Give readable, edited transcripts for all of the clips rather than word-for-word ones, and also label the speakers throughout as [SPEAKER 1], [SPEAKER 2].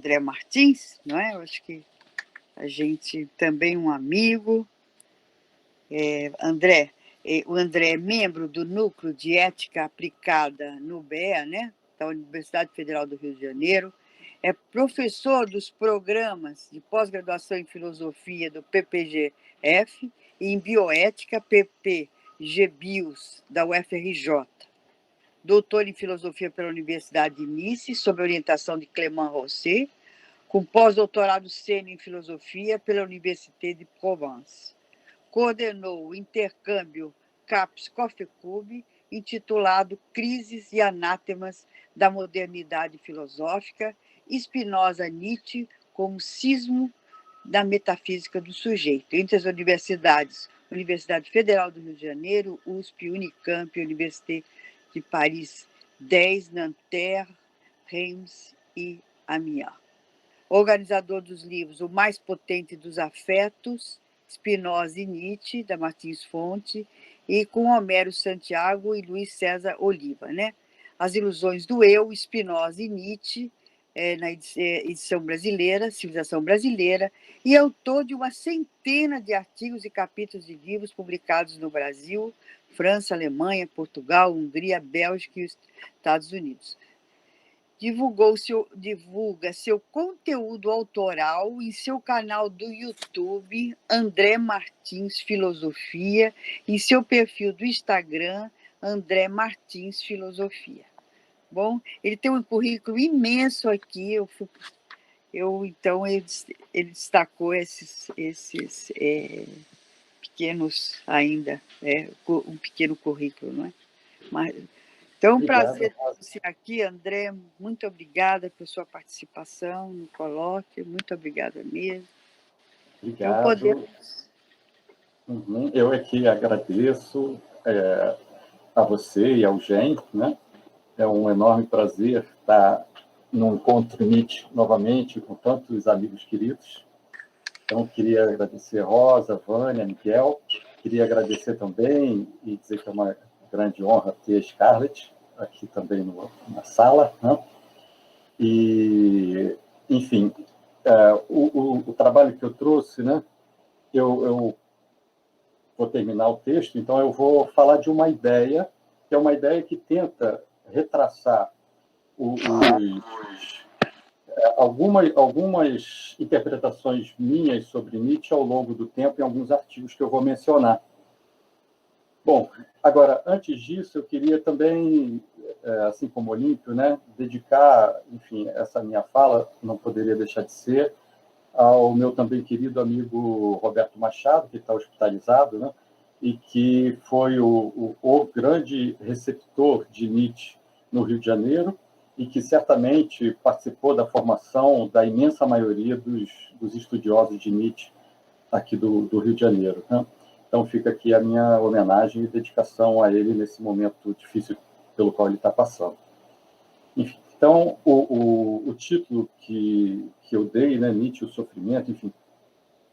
[SPEAKER 1] André Martins, não é? Eu acho que a gente também um amigo. André, o André é membro do Núcleo de Ética Aplicada no BEA, né? Da Universidade Federal do Rio de Janeiro. É professor dos programas de pós-graduação em filosofia do PPGF e em bioética PPGBios da UFRJ. Doutor em filosofia pela Universidade de Nice, sob orientação de Clément Rosset, com pós-doutorado sênior em filosofia pela Université de Provence. Coordenou o intercâmbio CAPES Coffee Club, intitulado Crises e Anátemas da Modernidade Filosófica, Spinoza-Nietzsche como cismo da metafísica do sujeito, entre as universidades, Universidade Federal do Rio de Janeiro, USP, Unicamp, Université de Paris 10, Nanterre, Reims e Amiens. Organizador dos livros O Mais Potente dos Afetos, Spinoza e Nietzsche, da Martins Fonte, e com Homero Santiago e Luiz César Oliva, né? As Ilusões do Eu, Spinoza e Nietzsche, na edição brasileira, Civilização Brasileira, e autor de uma centena de artigos e capítulos de livros publicados no Brasil, França, Alemanha, Portugal, Hungria, Bélgica e os Estados Unidos. Divulga seu conteúdo autoral em seu canal do YouTube, André Martins Filosofia, e seu perfil do Instagram, André Martins Filosofia. Bom, ele tem um currículo imenso aqui, então ele destacou esses pequenos ainda, um pequeno currículo, não é? Mas, então, um prazer ter você aqui, André. Muito obrigada por sua participação no colóquio. Muito obrigada mesmo.
[SPEAKER 2] Obrigado. Então, podemos... Eu aqui agradeço a você e ao Gen, né? É um enorme prazer estar no Encontro Nietzsche novamente, com tantos amigos queridos. Então, queria agradecer a Rosa, Vânia, Miguel. Queria agradecer também e dizer que é uma grande honra ter a Scarlett aqui também na sala, né? E, enfim, o trabalho que eu trouxe, né? Eu vou terminar o texto, então eu vou falar de uma ideia, que é uma ideia que tenta retraçar algumas interpretações minhas sobre Nietzsche ao longo do tempo em alguns artigos que eu vou mencionar. Bom, agora, antes disso, eu queria também, assim como Olímpio, né, dedicar, enfim, essa minha fala, não poderia deixar de ser, ao meu também querido amigo Roberto Machado, que está hospitalizado, né, e que foi o grande receptor de Nietzsche no Rio de Janeiro, e que certamente participou da formação da imensa maioria dos estudiosos de Nietzsche aqui do Rio de Janeiro, né? Então, fica aqui a minha homenagem e dedicação a ele nesse momento difícil pelo qual ele está passando. Enfim, então, o título que eu dei, né, Nietzsche, o Sofrimento, enfim,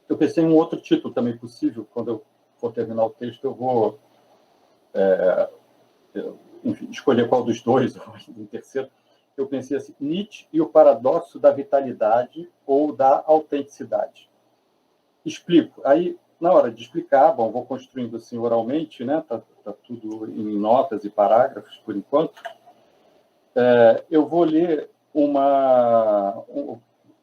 [SPEAKER 2] eu pensei em um outro título também possível. Quando eu for terminar o texto, eu vou enfim, escolher qual dos dois, ou um terceiro. Eu pensei assim, Nietzsche e o paradoxo da vitalidade ou da autenticidade. Explico. Aí, na hora de explicar, bom, vou construindo assim oralmente, né? Tá tudo em notas e parágrafos por enquanto. Eu vou ler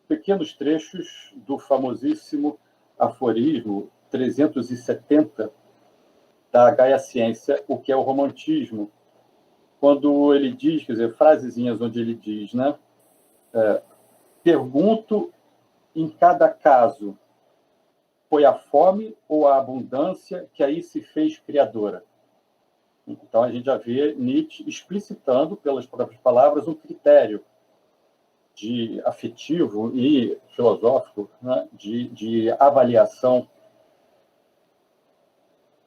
[SPEAKER 2] pequenos trechos do famosíssimo aforismo 370 da Gaia Ciência, o que é o romantismo, quando ele diz, quer dizer, frasezinhas onde ele diz, né? Pergunto em cada caso, foi a fome ou a abundância que aí se fez criadora? Então, a gente já vê Nietzsche explicitando, pelas próprias palavras, um critério de afetivo e filosófico, né, de avaliação,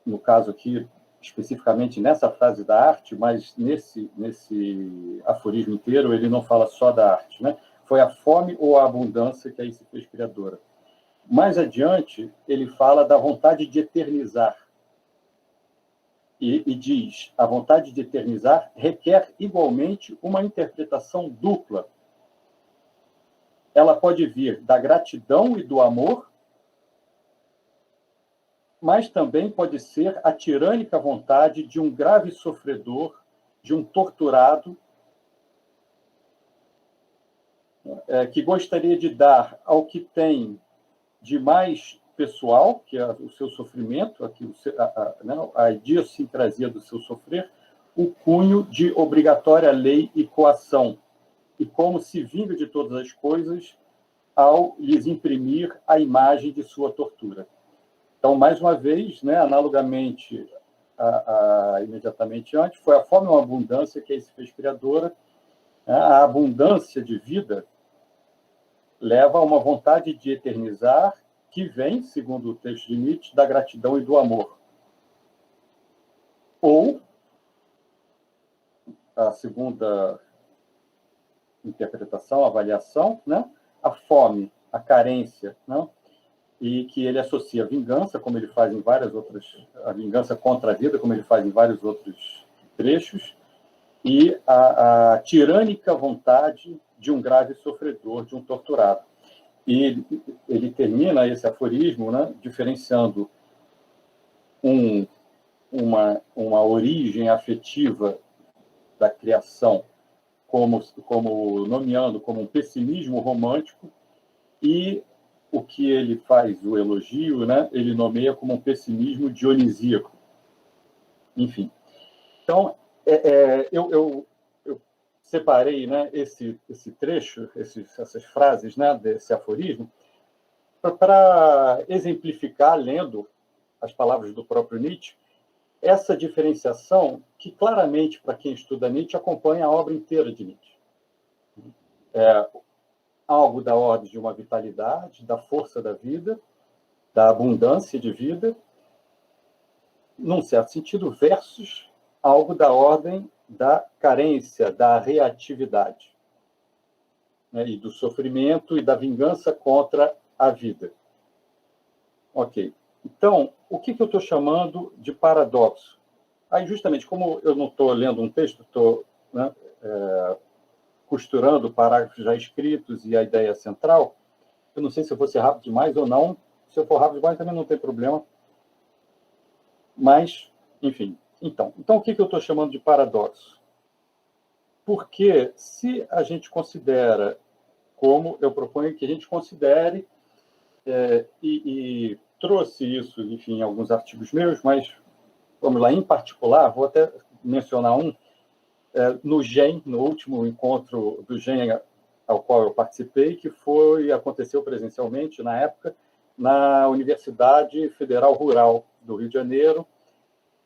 [SPEAKER 2] no caso aqui, especificamente nessa frase da arte, mas nesse aforismo inteiro, ele não fala só da arte, né? Foi a fome ou a abundância que aí se fez criadora? Mais adiante, ele fala da vontade de eternizar. E diz, a vontade de eternizar requer igualmente uma interpretação dupla. ela pode vir da gratidão e do amor, mas também pode ser a tirânica vontade de um grave sofredor, de um torturado, que gostaria de dar ao que tem de mais pessoal, que é o seu sofrimento, a idiosincrasia do seu sofrer, o cunho de obrigatória lei e coação, e como se vinga de todas as coisas ao lhes imprimir a imagem de sua tortura. Então, mais uma vez, analogamente imediatamente antes, foi a fome ou abundância que aí se fez criadora. A abundância de vida leva a uma vontade de eternizar que vem, segundo o texto de Nietzsche, da gratidão e do amor. Ou, a segunda interpretação, avaliação, a fome, a carência, e que ele associa a vingança, como ele faz em várias outras, a vingança contra a vida, como ele faz em vários outros trechos, e a tirânica vontade de um grave sofredor, de um torturado. E ele termina esse aforismo, diferenciando uma origem afetiva da criação, como nomeando como um pessimismo romântico, e o que ele faz, o elogio, ele nomeia como um pessimismo dionisíaco. Enfim. Então, eu separei esse trecho, essas frases desse aforismo, para exemplificar, lendo as palavras do próprio Nietzsche, essa diferenciação que, claramente, para quem estuda Nietzsche, acompanha a obra inteira de Nietzsche. Algo da ordem de uma vitalidade, da força da vida, da abundância de vida, num certo sentido, versus algo da ordem da carência, da reatividade, e do sofrimento e da vingança contra a vida. Ok. Então, o que eu estou chamando de paradoxo? Aí, justamente, como eu não estou lendo um texto, estou costurando parágrafos já escritos e a ideia central, eu não sei se eu vou ser rápido demais ou não. Se eu for rápido demais, também não tem problema. Mas, enfim. Então o que eu estou chamando de paradoxo? Porque se a gente considera, como eu proponho que a gente considere, e trouxe isso, enfim, em alguns artigos meus, mas, vamos lá, em particular, vou até mencionar um, no GEM, no último encontro do GEM ao qual eu participei, que aconteceu presencialmente, na época, na Universidade Federal Rural do Rio de Janeiro,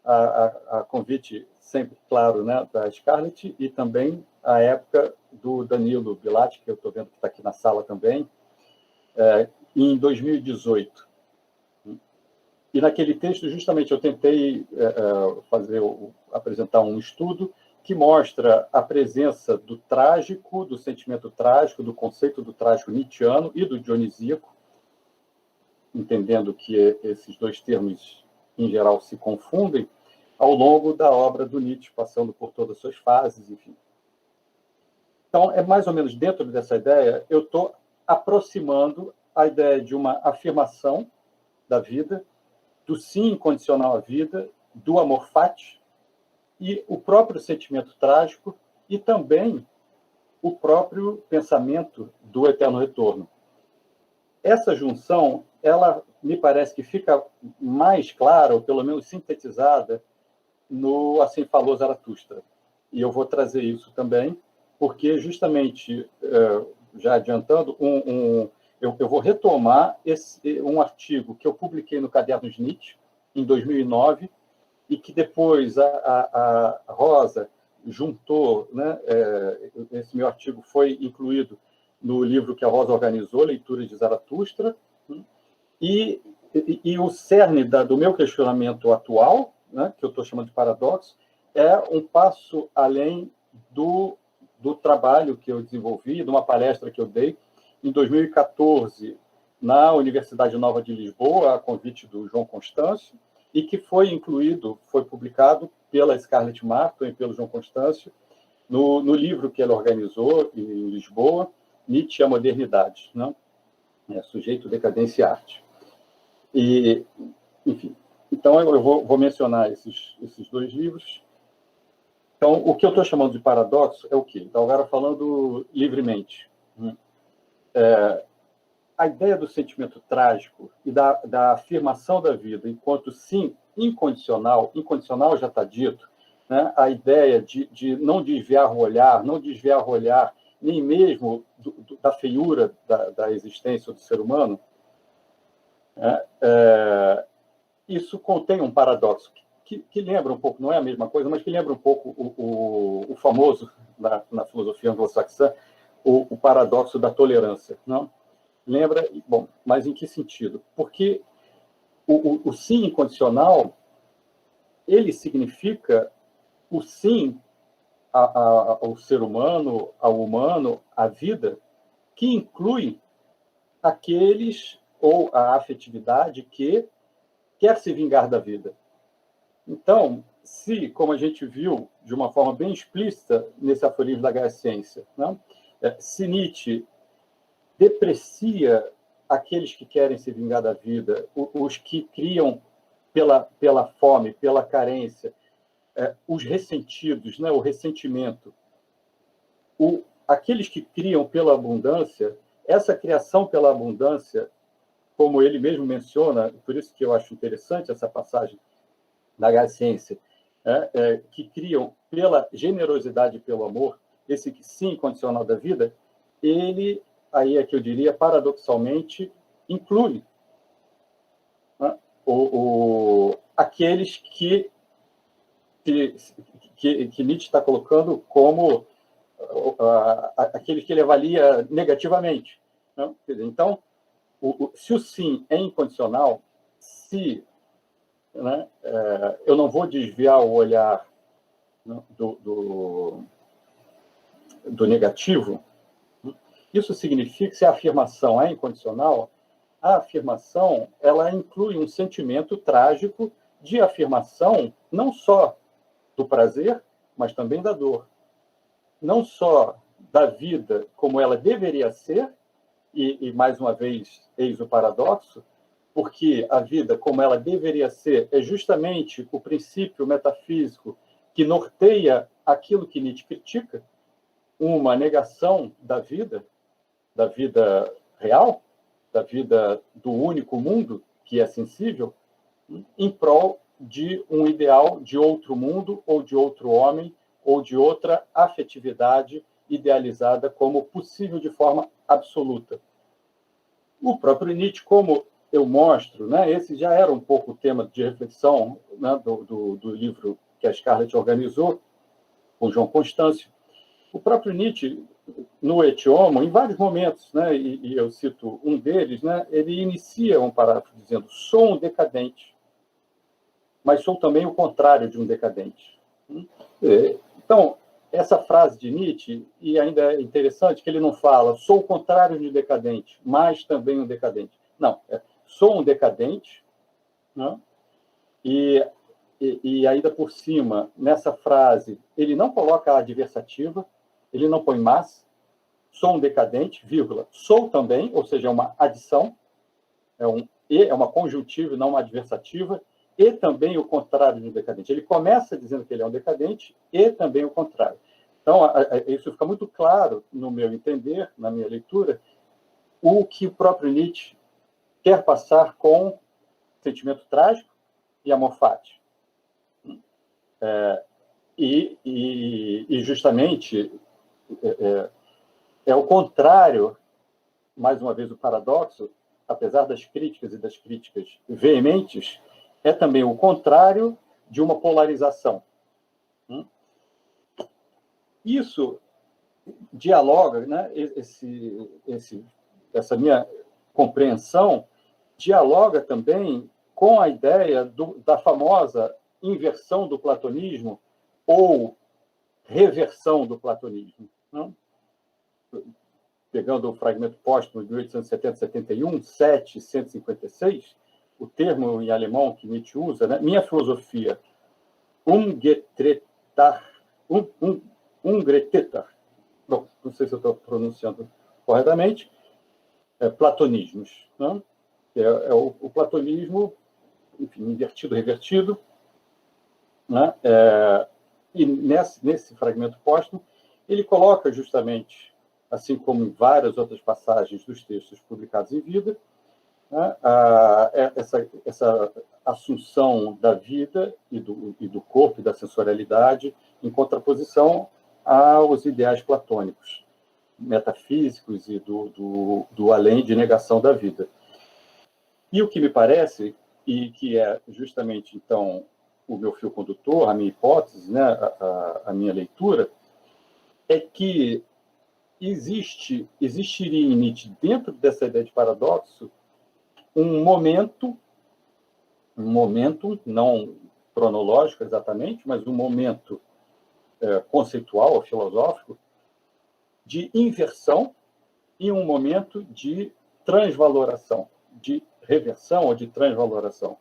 [SPEAKER 2] a convite sempre, claro, da Scarlett, e também a época do Danilo Bilatti, que eu estou vendo que está aqui na sala também, em 2018. E naquele texto, justamente, eu tentei apresentar um estudo que mostra a presença do trágico, do sentimento trágico, do conceito do trágico nietzschiano e do dionisíaco, entendendo que esses dois termos, em geral, se confundem, ao longo da obra do Nietzsche, passando por todas as suas fases, enfim. Então, é mais ou menos dentro dessa ideia, eu estou aproximando a ideia de uma afirmação da vida, do sim incondicional à vida, do amor fati, e o próprio sentimento trágico, e também o próprio pensamento do eterno retorno. Essa junção, ela me parece que fica mais clara, ou pelo menos sintetizada, no Assim Falou Zaratustra. E eu vou trazer isso também, porque justamente, já adiantando, eu vou retomar um artigo que eu publiquei no Cadernos Nietzsche, em 2009, e que depois a Rosa juntou, esse meu artigo foi incluído no livro que a Rosa organizou, Leituras de Zaratustra, e o cerne do meu questionamento atual, que eu estou chamando de paradoxo, é um passo além do trabalho que eu desenvolvi, de uma palestra que eu dei em 2014 na Universidade Nova de Lisboa, a convite do João Constâncio, e que foi publicado pela Scarlett Martin e pelo João Constâncio, no livro que ela organizou em Lisboa, Nietzsche e a modernidade, né? Sujeito, decadência e arte. E, enfim, então eu vou mencionar esses dois livros. Então, o que eu estou chamando de paradoxo é o quê? Então, agora falando livremente. A ideia do sentimento trágico e da afirmação da vida enquanto sim incondicional já está dito, né? A ideia de não desviar o olhar, nem mesmo da feiura da existência do ser humano, né? Isso contém um paradoxo que lembra um pouco, não é a mesma coisa, mas que lembra um pouco o famoso, na filosofia anglo-saxã, o paradoxo da tolerância, não? Lembra? Bom, mas em que sentido? Porque o sim incondicional, ele significa o sim ao ser humano, ao humano, à vida, que inclui aqueles, ou a afetividade que quer se vingar da vida. Então, se, como a gente viu de uma forma bem explícita nesse aforismo da Ciência, né? Se Nietzsche deprecia aqueles que querem se vingar da vida, os que criam pela fome, pela carência, os ressentidos, né? O ressentimento, aqueles que criam pela abundância, essa criação pela abundância, como ele mesmo menciona, por isso que eu acho interessante essa passagem da Ciência, que criam pela generosidade e pelo amor, esse sim incondicional da vida, ele, aí é que eu diria, paradoxalmente, inclui, né, aqueles que Nietzsche está colocando como aqueles que ele avalia negativamente, né? Então, se o sim é incondicional, se, né, eu não vou desviar o olhar, né, do negativo, isso significa que se a afirmação é incondicional, a afirmação ela inclui um sentimento trágico de afirmação não só do prazer, mas também da dor. Não só da vida como ela deveria ser, e mais uma vez, eis o paradoxo, porque a vida como ela deveria ser é justamente o princípio metafísico que norteia aquilo que Nietzsche critica, uma negação da vida real, da vida do único mundo que é sensível, em prol de um ideal de outro mundo, ou de outro homem, ou de outra afetividade idealizada como possível de forma absoluta. O próprio Nietzsche, como eu mostro, né, esse já era um pouco o tema de reflexão, né, do livro que a Scarlett organizou, com João Constâncio. O próprio Nietzsche, no Et Homo, em vários momentos, né, e eu cito um deles, né, ele inicia um parágrafo dizendo: sou um decadente, mas sou também o contrário de um decadente. Então, essa frase de Nietzsche, e ainda é interessante que ele não fala sou o contrário de decadente, mas também um decadente. Não, sou um decadente, né? E ainda por cima, nessa frase, ele não coloca a adversativa, ele não põe mas, sou um decadente, vírgula, sou também, ou seja, é uma adição, é uma conjuntiva e não uma adversativa, e também o contrário de um decadente. Ele começa dizendo que ele é um decadente e também o contrário. Então, isso fica muito claro, no meu entender, na minha leitura, o que o próprio Nietzsche quer passar com sentimento trágico e amor fati. E justamente é o contrário, mais uma vez o paradoxo, apesar das críticas e das críticas veementes, é também o contrário de uma polarização. Isso dialoga, né, essa minha compreensão dialoga também com a ideia da famosa inversão do platonismo ou reversão do platonismo. Não? Pegando o fragmento póstumo de 1870-71, 756, o termo em alemão que Nietzsche usa, né? Minha filosofia, Ungretetar. Bom, não sei se eu estou pronunciando corretamente, platonismos, né? O platonismo, enfim, invertido, revertido, né? E nesse fragmento póstumo, ele coloca justamente, assim como em várias outras passagens dos textos publicados em vida, né, essa assunção da vida e do corpo e da sensorialidade em contraposição aos ideais platônicos, metafísicos e do além de negação da vida. E o que me parece, e que é justamente, então, o meu fio condutor, a minha hipótese, né, a minha leitura, é que existiria em Nietzsche, dentro dessa ideia de paradoxo, um momento não cronológico exatamente, mas um momento conceitual ou filosófico de inversão e um momento de transvaloração, de reversão ou de transvaloração.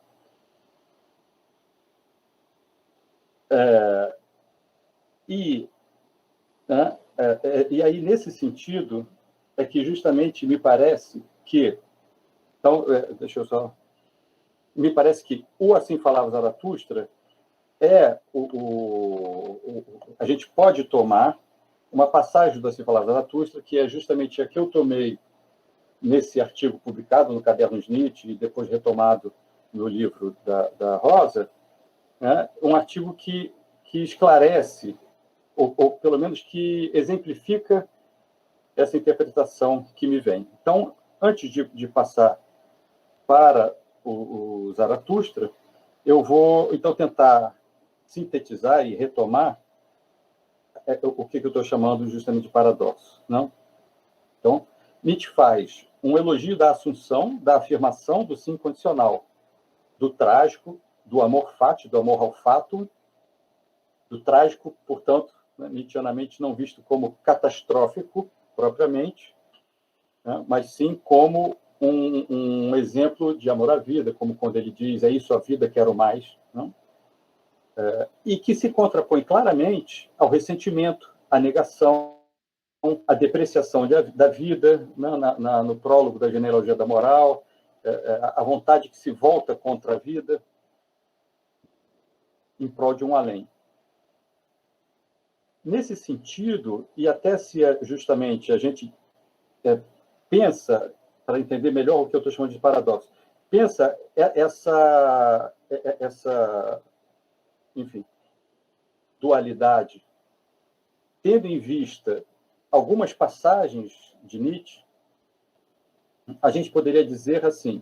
[SPEAKER 2] E aí, nesse sentido, é que justamente me parece que... Então, deixa eu só... Me parece que o Assim Falava Zaratustra a gente pode tomar uma passagem do Assim Falava Zaratustra, que é justamente a que eu tomei nesse artigo publicado no Cadernos Nietzsche e depois retomado no livro da Rosa, né? Um artigo que esclarece, ou pelo menos que exemplifica essa interpretação que me vem. Então, antes de passar para o Zaratustra, eu vou, então, tentar sintetizar e retomar o que eu estou chamando justamente de paradoxo. Não? Então, Nietzsche faz um elogio da assunção, da afirmação do sim condicional, do trágico, do amor fati, do amor ao fatum, do trágico, portanto, né, nietzscheanamente não visto como catastrófico propriamente, né, mas sim como um exemplo de amor à vida, como quando ele diz, é isso a vida, quero mais, né? E que se contrapõe claramente ao ressentimento, à negação, à depreciação da vida, né, no prólogo da genealogia da moral, a vontade que se volta contra a vida em prol de um além. Nesse sentido, e até se justamente a gente pensa, para entender melhor o que eu estou chamando de paradoxo, pensa essa enfim, dualidade, tendo em vista algumas passagens de Nietzsche, a gente poderia dizer assim,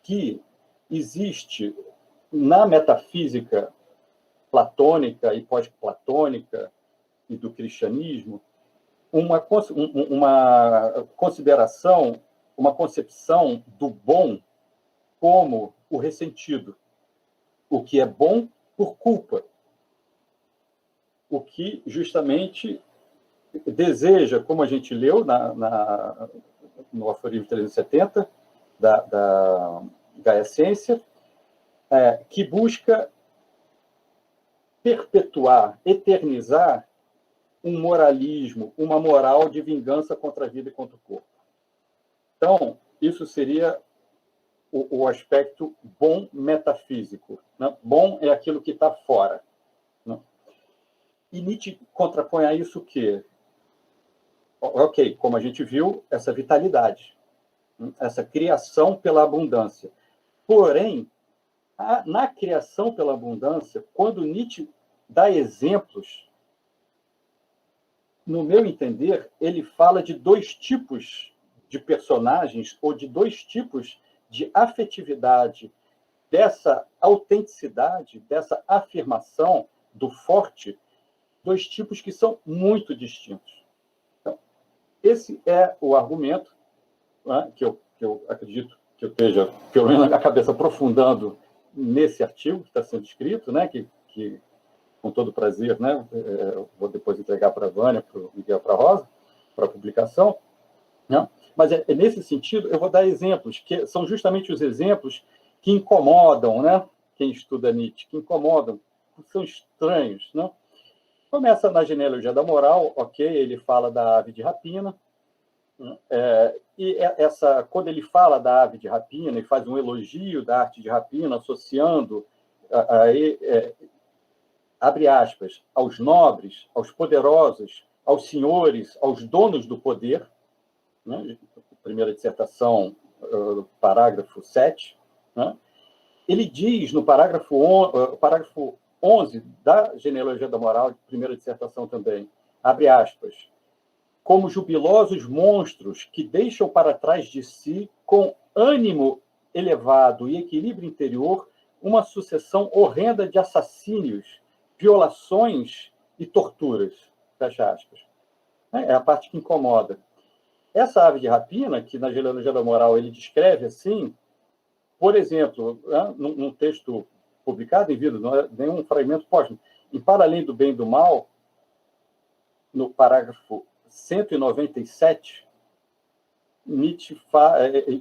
[SPEAKER 2] que existe na metafísica platônica e pós-platônica e do cristianismo uma consideração, uma concepção do bom como o ressentido, o que é bom por culpa, o que justamente deseja, como a gente leu no aforismo 370 da Gaia Essência, que busca perpetuar, eternizar um moralismo, uma moral de vingança contra a vida e contra o corpo. Então, isso seria o aspecto bom metafísico. Né? Bom é aquilo que está fora. Né? E Nietzsche contrapõe a isso o quê? Ok, como a gente viu, essa vitalidade, essa criação pela abundância. Porém, na criação pela abundância, quando Nietzsche dá exemplos, no meu entender, ele fala de dois tipos de personagens ou de dois tipos de afetividade, dessa autenticidade, dessa afirmação do forte, dois tipos que são muito distintos. Então, esse é o argumento, né, que eu acredito que eu esteja, pelo menos na cabeça, aprofundando nesse artigo que está sendo escrito, né, que com todo prazer, né, vou depois entregar para a Vânia, para o Miguel, para a Rosa, para a publicação. Né? Mas nesse sentido, eu vou dar exemplos, que são justamente os exemplos que incomodam, né, quem estuda Nietzsche, que incomodam, que são estranhos. Né? Começa na genealogia da moral, ok, ele fala da ave de rapina, Quando ele fala da ave de rapina e faz um elogio da arte de rapina, associando, abre aspas, aos nobres, aos poderosos, aos senhores, aos donos do poder, né? Primeira dissertação, parágrafo 7, né? Ele diz no parágrafo 11 da Genealogia da Moral, primeira dissertação também, abre aspas, como jubilosos monstros que deixam para trás de si, com ânimo elevado e equilíbrio interior, uma sucessão horrenda de assassínios, violações e torturas. Fecha aspas. É a parte que incomoda. Essa ave de rapina, que na Genealogia da Moral ele descreve assim, por exemplo, num texto publicado em vida, não é nenhum fragmento póstumo, em Para Além do Bem e do Mal, no parágrafo 197, Nietzsche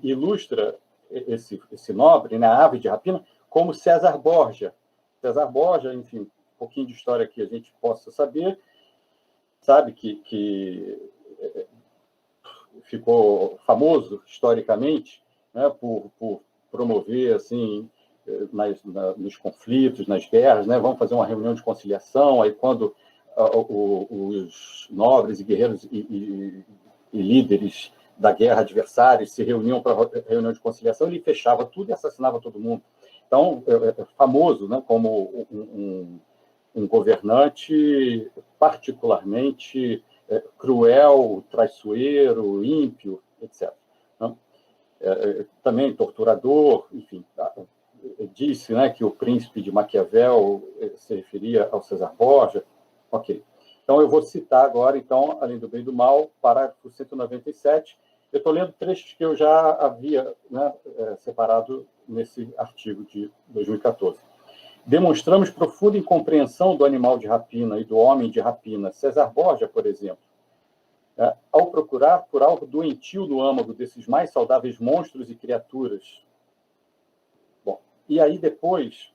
[SPEAKER 2] ilustra esse nobre, né, a ave de rapina, como César Borgia. César Borgia, enfim, um pouquinho de história que a gente possa saber, sabe que ficou famoso historicamente, né, por promover assim nos conflitos, nas guerras, né, vamos fazer uma reunião de conciliação, aí quando os nobres e guerreiros e líderes da guerra adversários se reuniam para reunião de conciliação, ele fechava tudo e assassinava todo mundo. Então, é famoso, né, como um governante particularmente cruel, traiçoeiro, ímpio, etc. Também torturador, enfim. Disse, né, que o príncipe de Maquiavel se referia ao César Borgia. Ok. Então, eu vou citar agora, então, Além do Bem e do Mal, parágrafo 197. Eu estou lendo trechos que eu já havia, né, separado nesse artigo de 2014. Demonstramos profunda incompreensão do animal de rapina e do homem de rapina. César Borgia, por exemplo, ao procurar por algo doentio no âmago desses mais saudáveis monstros e criaturas. Bom, e aí depois,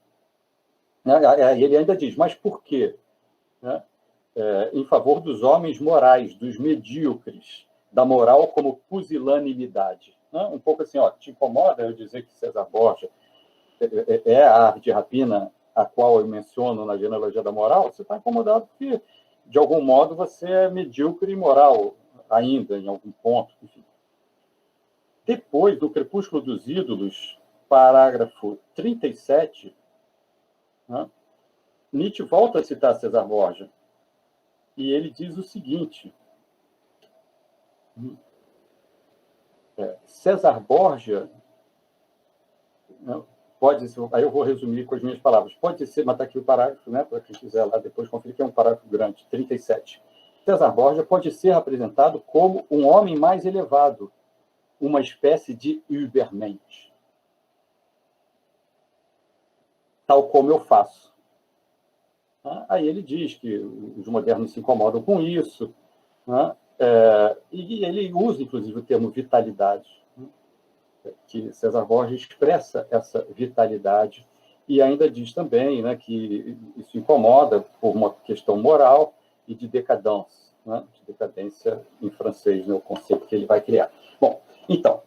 [SPEAKER 2] né, ele ainda diz, mas por quê? Né? Em favor dos homens morais, dos medíocres, da moral como pusilanimidade. Né? Um pouco assim, te incomoda eu dizer que César Borgia é a ave de rapina a qual eu menciono na Genealogia da Moral? Você está incomodado porque, de algum modo, você é medíocre e moral ainda, em algum ponto. Enfim. Depois do Crepúsculo dos Ídolos, parágrafo 37, né, Nietzsche volta a citar César Borgia. E ele diz o seguinte, César Borgia, né, pode ser, aí eu vou resumir com as minhas palavras, pode ser, mas está aqui o parágrafo, né, para quem quiser lá depois conferir, que é um parágrafo grande, 37. César Borgia pode ser apresentado como um homem mais elevado, uma espécie de Übermensch, tal como eu faço. Aí ele diz que os modernos se incomodam com isso, né? E ele usa, inclusive, o termo vitalidade, né? Que César Borgia expressa essa vitalidade e ainda diz também, né, que isso incomoda por uma questão moral e de decadência, né? De decadência em francês, né, o conceito que ele vai criar. Bom, então,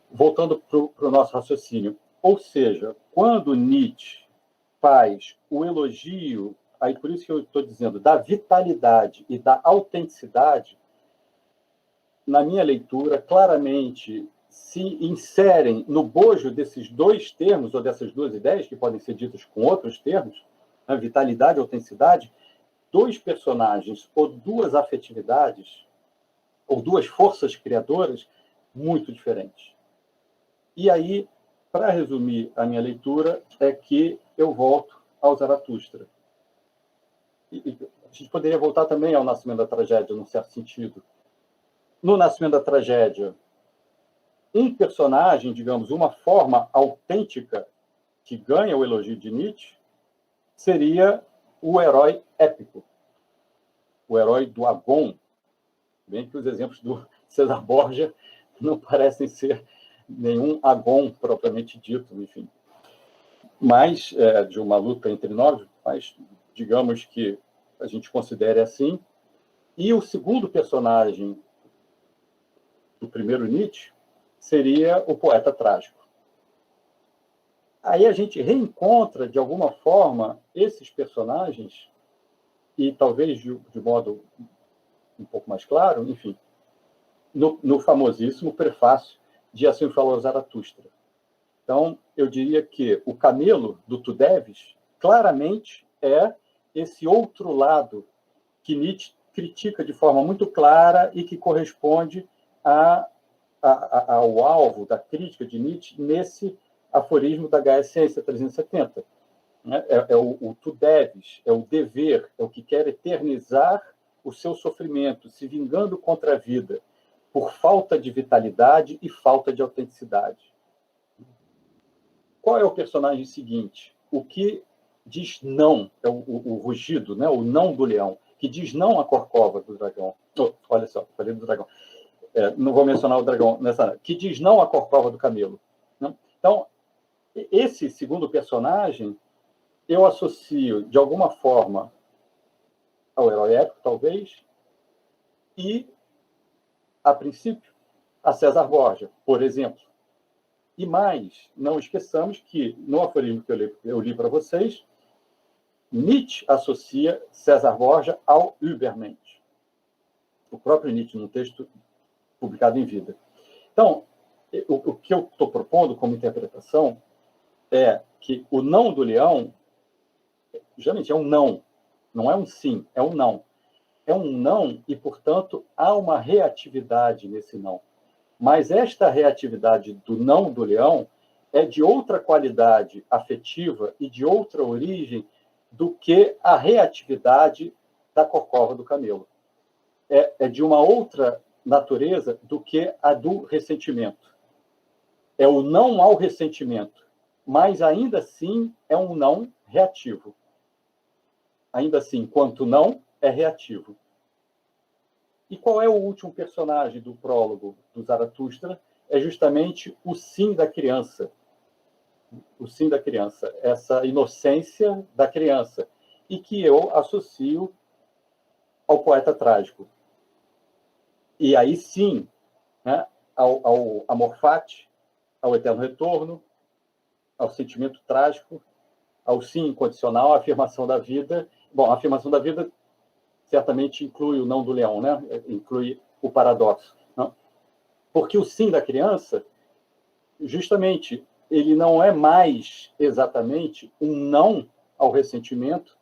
[SPEAKER 2] voltando para o nosso raciocínio, ou seja, quando Nietzsche faz o elogio, aí por isso que eu estou dizendo, da vitalidade e da autenticidade, na minha leitura, claramente se inserem no bojo desses dois termos, ou dessas duas ideias, que podem ser ditas com outros termos, né, vitalidade e autenticidade, dois personagens ou duas afetividades, ou duas forças criadoras muito diferentes. E aí, para resumir a minha leitura, é que eu volto ao Zaratustra. E a gente poderia voltar também ao Nascimento da Tragédia, num certo sentido. No Nascimento da Tragédia, um personagem, digamos, uma forma autêntica que ganha o elogio de Nietzsche seria o herói épico, o herói do Agon, bem que os exemplos do César Borgia não parecem ser nenhum Agon propriamente dito, enfim. Mas, de uma luta entre nós, mas digamos que a gente considere assim. E o segundo personagem do primeiro Nietzsche seria o poeta trágico. Aí a gente reencontra, de alguma forma, esses personagens, e talvez de modo um pouco mais claro, enfim, no famosíssimo prefácio de Assim Falou Zaratustra. Então, eu diria que o camelo do Tu Deves claramente é esse outro lado que Nietzsche critica de forma muito clara e que corresponde ao alvo da crítica de Nietzsche nesse aforismo da Gaia Ciência 370. O Tu Deves, é o dever, é o que quer eternizar o seu sofrimento, se vingando contra a vida por falta de vitalidade e falta de autenticidade. Qual é o personagem seguinte? O que diz não, é o rugido, né? O não do leão, que diz não à corcova do dragão. Oh, olha só, falei do dragão. Não vou mencionar o dragão nessa. Que diz não à corcova do camelo. Né? Então, esse segundo personagem eu associo, de alguma forma, ao herói épico, talvez, e, a princípio, a César Borgia, por exemplo. E mais, não esqueçamos que, no aforismo que eu li para vocês, Nietzsche associa César Borgia ao Übermensch. O próprio Nietzsche, num texto publicado em vida. Então, o que eu estou propondo como interpretação é que o não do leão, geralmente é um não é um sim, é um não. É um não e, portanto, há uma reatividade nesse não. Mas esta reatividade do não do leão é de outra qualidade afetiva e de outra origem do que a reatividade da corcova do camelo. É de uma outra natureza do que a do ressentimento. É o não ao ressentimento, mas ainda assim é um não reativo. Ainda assim, quanto não, é reativo. E qual é o último personagem do prólogo do Zaratustra? É justamente o sim da criança. O sim da criança, essa inocência da criança, e que eu associo ao poeta trágico. E aí sim, né, ao amor fati, ao eterno retorno, ao sentimento trágico, ao sim incondicional, à afirmação da vida. Bom, a afirmação da vida certamente inclui o não do leão, né? Inclui o paradoxo. Não? Porque o sim da criança, justamente, ele não é mais exatamente um não ao ressentimento,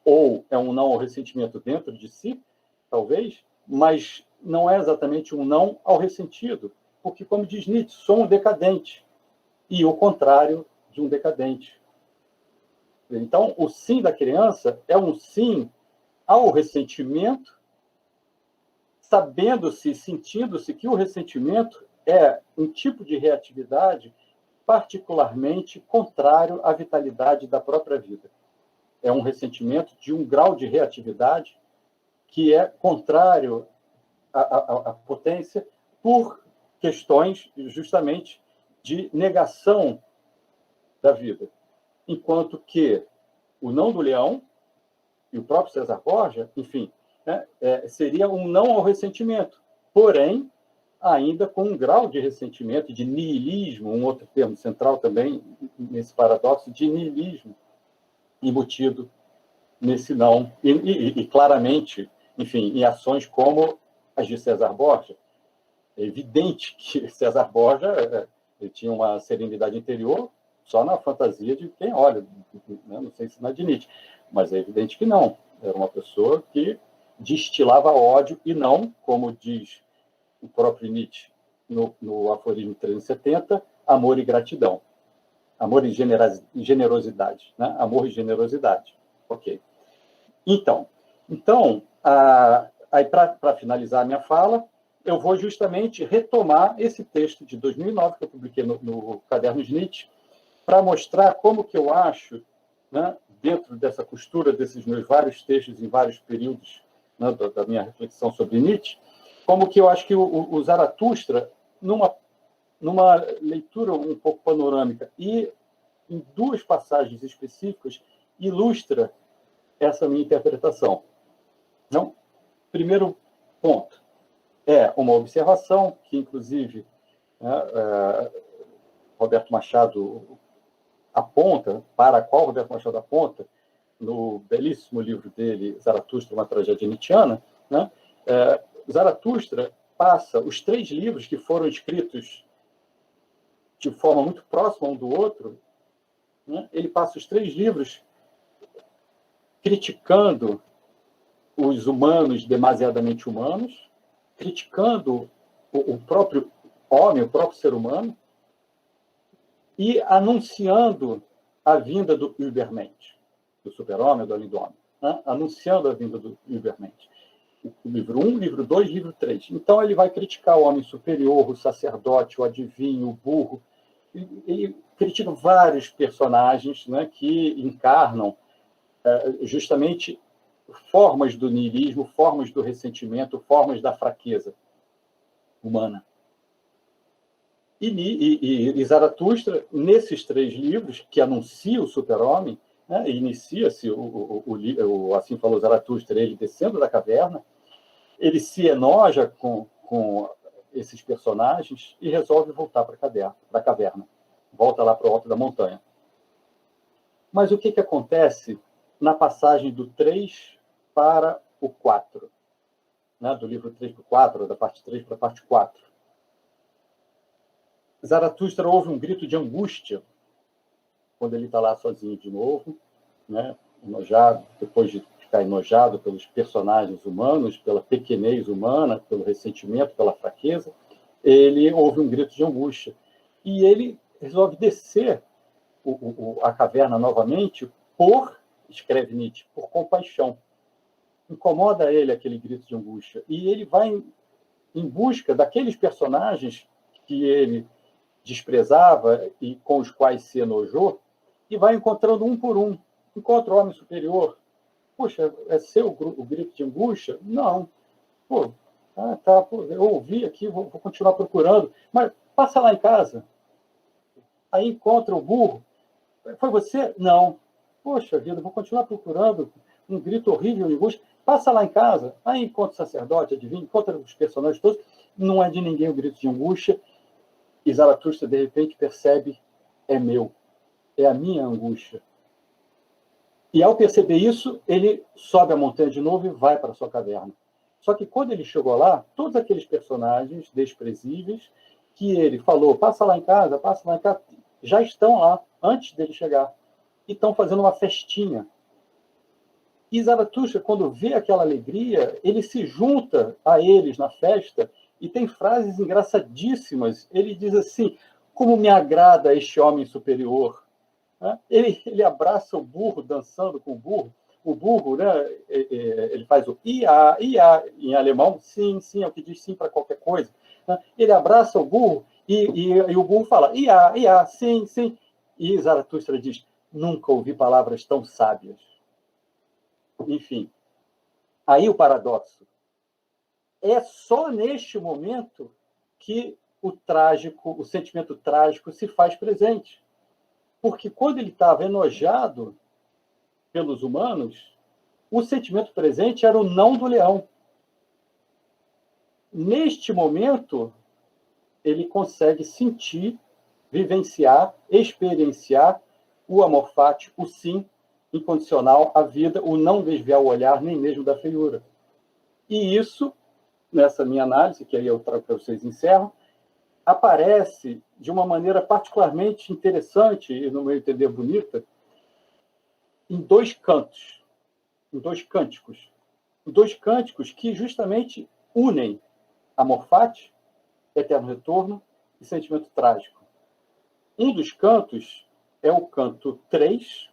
[SPEAKER 2] ou é um não ao ressentimento dentro de si, talvez, mas não é exatamente um não ao ressentido, porque, como diz Nietzsche, sou um decadente, e o contrário de um decadente. Então, o sim da criança é um sim ao ressentimento, sabendo-se, sentindo-se que o ressentimento é um tipo de reatividade particularmente contrário à vitalidade da própria vida. É um ressentimento de um grau de reatividade que é contrário à potência por questões justamente de negação da vida. Enquanto que o não do leão e o próprio César Borgia, enfim, né, seria um não ao ressentimento, porém, ainda com um grau de ressentimento, de niilismo, um outro termo central também nesse paradoxo, de niilismo embutido nesse não, e claramente, enfim, em ações como as de César Borgia. É evidente que César Borgia ele tinha uma serenidade interior só na fantasia de quem olha, né? Não sei se na de Nietzsche, mas é evidente que não. Era uma pessoa que destilava ódio e não, como diz o próprio Nietzsche no aforismo 370, amor e gratidão. Amor e generosidade. Né? Amor e generosidade. Ok. Então aí para finalizar a minha fala, eu vou justamente retomar esse texto de 2009 que eu publiquei no Cadernos Nietzsche, para mostrar como que eu acho, né, dentro dessa costura desses meus vários textos em vários períodos, né, da minha reflexão sobre Nietzsche, como que eu acho que o Zaratustra, numa leitura um pouco panorâmica e em duas passagens específicas, ilustra essa minha interpretação. Então, primeiro ponto. é uma observação que, inclusive, né, Roberto Machado aponta, para a qual Roberto Machado aponta, no belíssimo livro dele, Zaratustra, uma tragédia nietzschiana, né? Zaratustra passa os 3 livros que foram escritos de forma muito próxima um do outro, né? Ele passa os 3 livros criticando os humanos demasiadamente humanos, criticando o próprio homem, o próprio ser humano, e anunciando a vinda do Übermensch, do super-homem, do além do homem, né? Anunciando a vinda do Übermensch. O livro 1, livro 2, livro 3. Então, ele vai criticar o homem superior, o sacerdote, o adivinho, o burro. Ele critica vários personagens, né, que encarnam justamente formas do niilismo, formas do ressentimento, formas da fraqueza humana. E Zaratustra, nesses 3 livros, que anuncia o super-homem, né, inicia-se o Assim Falou Zaratustra, ele descendo da caverna, ele se enoja com esses personagens e resolve voltar para a caverna. Volta lá para o alto da montanha. Mas o que acontece na passagem do 3 para o 4? Né, do livro 3 para o 4, da parte 3 para a parte 4. Zaratustra ouve um grito de angústia quando ele está lá sozinho de novo, né, enojado, depois de ficar enojado pelos personagens humanos, pela pequenez humana, pelo ressentimento, pela fraqueza. Ele ouve um grito de angústia. E ele resolve descer a caverna novamente escreve Nietzsche, por compaixão. Incomoda ele aquele grito de angústia. E ele vai em busca daqueles personagens que ele desprezava e com os quais se enojou, e vai encontrando um por um. Encontra o homem superior. Poxa, é seu o grito de angústia? Não. Pô, eu ouvi aqui, vou continuar procurando. Mas passa lá em casa. Aí encontra o burro. Foi você? Não. Poxa vida, vou continuar procurando um grito horrível de angústia. Passa lá em casa. Aí encontra o sacerdote, adivinha, encontra os personagens todos. Não é de ninguém o grito de angústia. E Zaratustra, de repente, percebe, é meu. É a minha angústia. E, ao perceber isso, ele sobe a montanha de novo e vai para a sua caverna. Só que, quando ele chegou lá, todos aqueles personagens desprezíveis que ele falou, passa lá em casa, já estão lá, antes dele chegar. E estão fazendo uma festinha. E Zaratustra, quando vê aquela alegria, ele se junta a eles na festa e tem frases engraçadíssimas. Ele diz assim, como me agrada este homem superior. Ele abraça o burro, dançando com o burro. O burro, né, ele faz o ia, ia, em alemão, sim, sim, é o que diz sim para qualquer coisa. Ele abraça o burro e o burro fala, ia, ia, sim, sim. E Zaratustra diz, nunca ouvi palavras tão sábias. Enfim, aí o paradoxo. É só neste momento que o sentimento trágico se faz presente. Porque quando ele estava enojado pelos humanos, o sentimento presente era o não do leão. Neste momento, ele consegue sentir, vivenciar, experienciar o amor fati, o sim incondicional, a vida, o não desviar o olhar, nem mesmo da feiura. E isso, nessa minha análise, que aí eu trago para vocês encerro, aparece de uma maneira particularmente interessante, e no meu entender bonita, em 2 cantos, em 2 cânticos. Em 2 cânticos que justamente unem amor fati, eterno retorno e sentimento trágico. Um dos cantos é o canto 3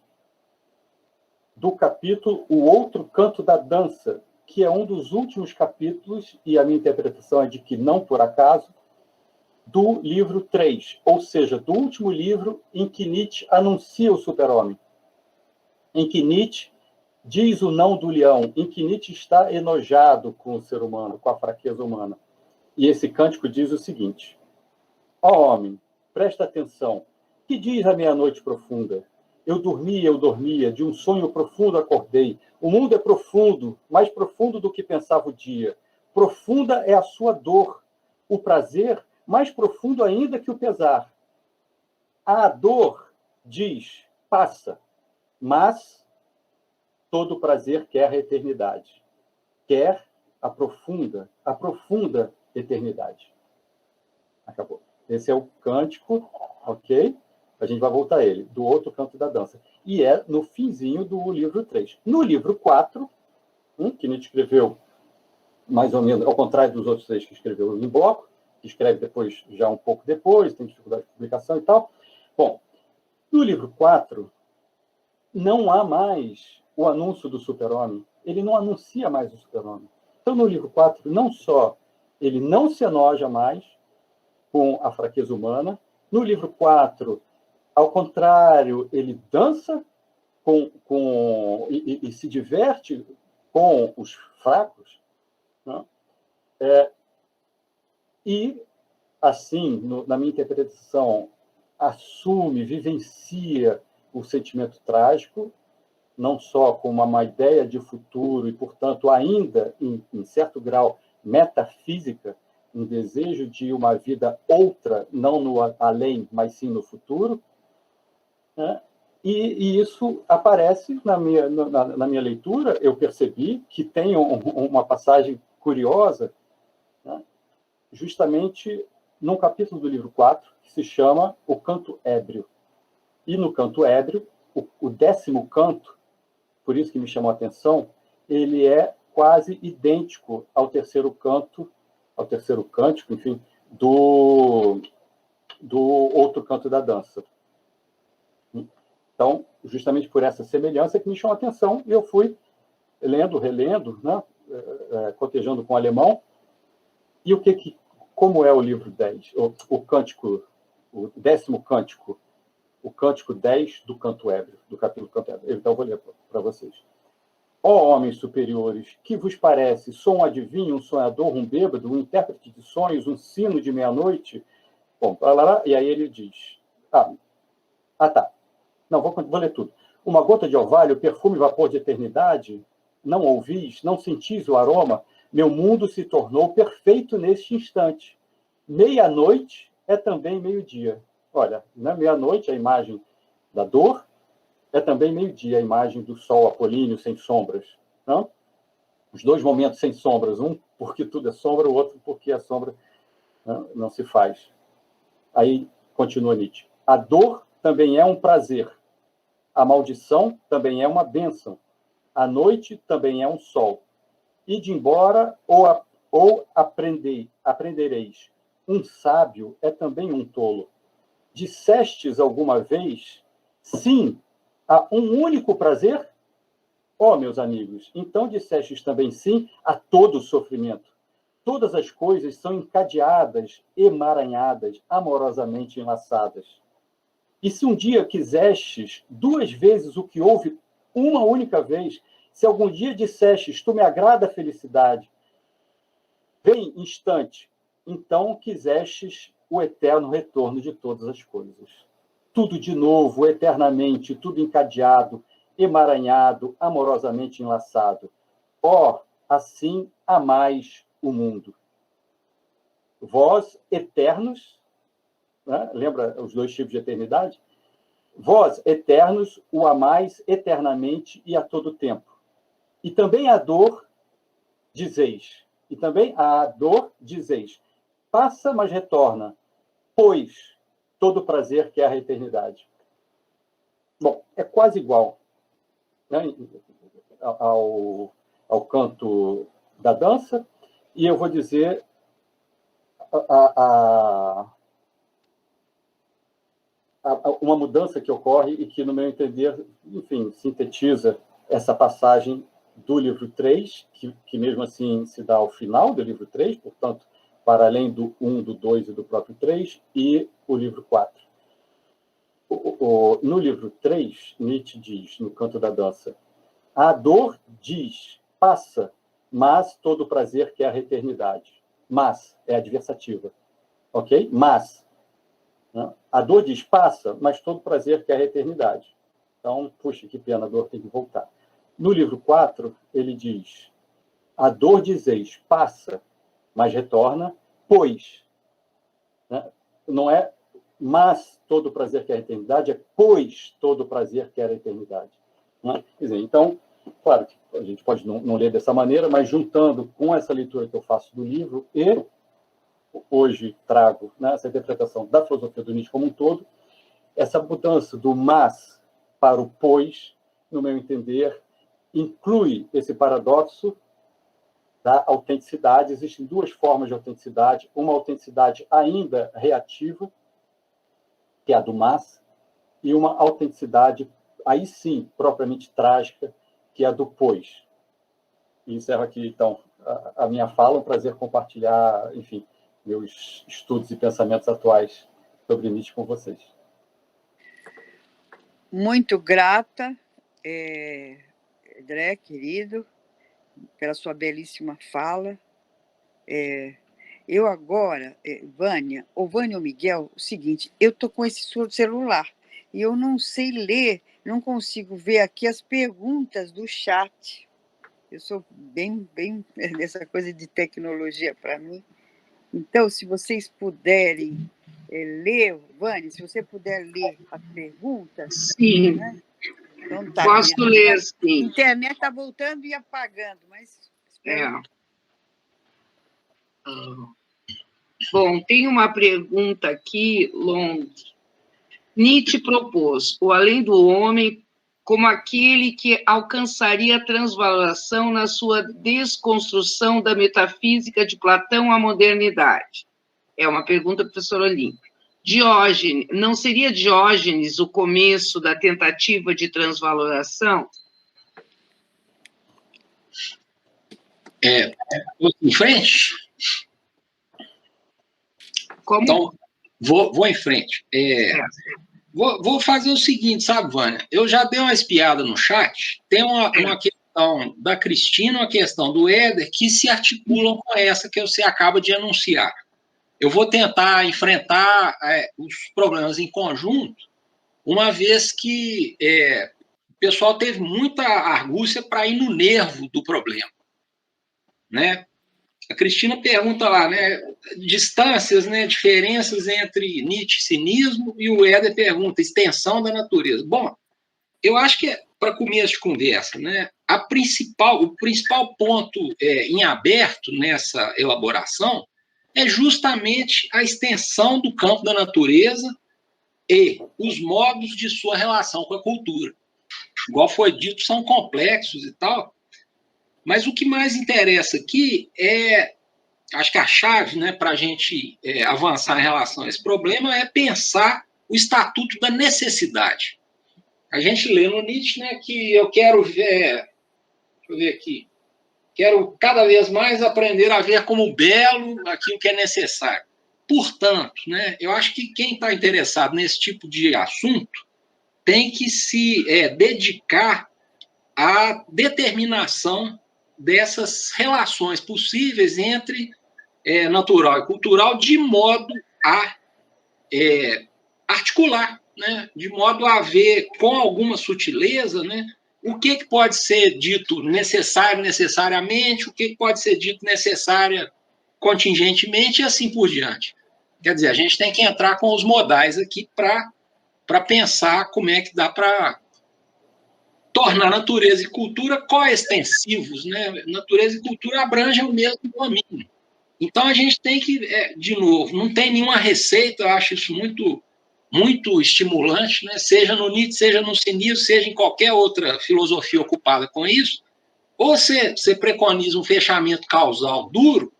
[SPEAKER 2] do capítulo O Outro Canto da Dança, que é um dos últimos capítulos, e a minha interpretação é de que não por acaso, do livro 3, ou seja, do último livro em que Nietzsche anuncia o super-homem, em que Nietzsche diz o não do leão, em que Nietzsche está enojado com o ser humano, com a fraqueza humana. E esse cântico diz o seguinte, ó homem, presta atenção, que diz a meia-noite profunda? Eu dormia, de um sonho profundo acordei. O mundo é profundo, mais profundo do que pensava o dia. profunda é a sua dor. O prazer, mais profundo ainda que o pesar. A dor, diz, passa, mas todo prazer quer a eternidade. Quer a profunda eternidade. Acabou. Esse é o cântico, ok? A gente vai voltar a ele, do outro canto da dança. E é no finzinho do livro 3. No livro 4, que Nietzsche escreveu mais ou menos, ao contrário dos outros 3 que escreveu em bloco, que escreve depois, já um pouco depois, tem dificuldade de publicação e tal. Bom, no livro 4, não há mais o anúncio do super-homem. Ele não anuncia mais o super-homem. Então, no livro 4, não só ele não se enoja mais com a fraqueza humana, no livro 4, ao contrário, ele dança e se diverte com os fracos, né? E, assim, na minha interpretação, assume, vivencia o sentimento trágico, não só como uma ideia de futuro e, portanto, ainda, em certo grau, metafísica, um desejo de uma vida outra, não no além, mas sim no futuro, né? E isso aparece na minha leitura. Eu percebi que tem uma passagem curiosa, né? Justamente num capítulo do livro 4, que se chama O Canto Ébrio. E no Canto Ébrio, o 10º canto, por isso que me chamou a atenção, ele é quase idêntico ao terceiro cântico, enfim, do outro canto da dança. Então, justamente por essa semelhança que me chamou a atenção, e eu fui lendo, relendo, né, cotejando com o alemão, e como é o livro 10, o cântico, o 10º cântico, o cântico 10 do Canto Ébrio, do capítulo Canto Ébrio. Então, eu vou ler para vocês. Ó homens superiores, que vos parece? Sou um adivinho, um sonhador, um bêbado, um intérprete de sonhos, um sino de meia-noite? Bom, lá, e aí ele diz... tá. Não, vou ler tudo. Uma gota de orvalho, perfume e vapor de eternidade? Não ouvis? Não sentis o aroma? Meu mundo se tornou perfeito neste instante. Meia-noite é também meio-dia. Olha, na meia-noite, a imagem da dor, é também meio-dia, a imagem do sol apolíneo sem sombras. Não? Os dois momentos sem sombras, um porque tudo é sombra, o outro porque a sombra não se faz. Aí continua Nietzsche. A dor também é um prazer. A maldição também é uma bênção. A noite também é um sol. Ide embora ou aprendereis. Um sábio é também um tolo. Dissestes alguma vez sim a um único prazer? Ó, meus amigos, então dissestes também sim a todo sofrimento. Todas as coisas são encadeadas, emaranhadas, amorosamente enlaçadas. E se um dia quisestes 2 vezes o que houve uma única vez, se algum dia dissestes, tu me agrada a felicidade, vem instante, então quisestes o eterno retorno de todas as coisas. Tudo de novo, eternamente, tudo encadeado, emaranhado, amorosamente enlaçado. Ó, assim amais o mundo. Vós, eternos, né? Lembra os 2 tipos de eternidade? Vós, eternos, o amais eternamente e a todo tempo. E também a dor, dizeis. Passa, mas retorna, pois todo prazer quer a eternidade. Bom, é quase igual, né, ao canto da dança, e eu vou dizer uma mudança que ocorre e que, no meu entender, enfim, sintetiza essa passagem do livro 3, que mesmo assim se dá ao final do livro 3, portanto, para além do 1, do 2 e do próprio 3, e o livro 4. No livro 3, Nietzsche diz, no Canto da Dança, a dor diz, passa, mas todo prazer quer a eternidade. Mas, é adversativa, ok? Mas, né? A dor diz, passa, mas todo prazer quer a eternidade. Então, puxa, que pena, a dor tem que voltar. No livro 4, ele diz, a dor, dizeis, passa, mas retorna, pois. Né? Não é mas todo prazer quer a eternidade, é pois todo prazer quer a eternidade. Né? Quer dizer, então, claro que a gente pode não ler dessa maneira, mas juntando com essa leitura que eu faço do livro e hoje trago, né, essa interpretação da filosofia do Nietzsche como um todo, essa mudança do mas para o pois, no meu entender, inclui esse paradoxo da autenticidade. Existem duas formas de autenticidade, uma autenticidade ainda reativa, que é a do mas, e uma autenticidade, aí sim, propriamente trágica, que é a do pois. E encerro aqui, então, a minha fala. Um prazer compartilhar, enfim, meus estudos e pensamentos atuais sobre Nietzsche com vocês.
[SPEAKER 1] Muito grata, André, querido, pela sua belíssima fala. Eu agora, Vânia ou Miguel, o seguinte, eu estou com esse celular e eu não sei ler, não consigo ver aqui as perguntas do chat. Eu sou bem dessa coisa de tecnologia para mim. Então, se vocês puderem ler, Vânia, se você puder ler as perguntas...
[SPEAKER 3] Sim,
[SPEAKER 1] né? Então, tá,
[SPEAKER 3] posso ler, sim.
[SPEAKER 1] A internet está voltando e apagando, mas...
[SPEAKER 3] Bom, tem uma pergunta aqui, longa. Nietzsche propôs o além do homem como aquele que alcançaria a transvalação na sua desconstrução da metafísica de Platão à modernidade. É uma pergunta, professor Olímpio. Diógenes, não seria Diógenes o começo da tentativa de transvaloração?
[SPEAKER 4] Em frente?
[SPEAKER 3] Como?
[SPEAKER 4] Então, vou em frente. Vou fazer o seguinte, sabe, Vânia? Eu já dei uma espiada no chat, tem uma questão da Cristina, uma questão do Éder, que se articulam com essa que você acaba de anunciar. Eu vou tentar enfrentar os problemas em conjunto, uma vez que o pessoal teve muita argúcia para ir no nervo do problema. Né? A Cristina pergunta lá, né, distâncias, né, diferenças entre Nietzsche e cinismo, e o Éder pergunta extensão da natureza. Bom, eu acho que para começo de conversa, né, o principal ponto em aberto nessa elaboração é justamente a extensão do campo da natureza e os modos de sua relação com a cultura. Igual foi dito, são complexos e tal, mas o que mais interessa aqui acho que a chave, né, para a gente avançar em relação a esse problema é pensar o estatuto da necessidade. A gente lê no Nietzsche, né, que eu quero ver, deixa eu ver aqui, quero cada vez mais aprender a ver como belo aquilo que é necessário. Portanto, né, eu acho que quem está interessado nesse tipo de assunto tem que se dedicar à determinação dessas relações possíveis entre natural e cultural, de modo a articular, né? De modo a ver com alguma sutileza, né? O que pode ser dito necessariamente, o que pode ser dito contingentemente e assim por diante. Quer dizer, a gente tem que entrar com os modais aqui para pensar como é que dá para tornar natureza e cultura coextensivos, né? Natureza e cultura abrangem o mesmo domínio. Então, a gente tem que, de novo, não tem nenhuma receita, eu acho isso muito, muito estimulante, né? Seja no Nietzsche, seja no cinismo, seja em qualquer outra filosofia ocupada com isso, ou você preconiza um fechamento causal duro,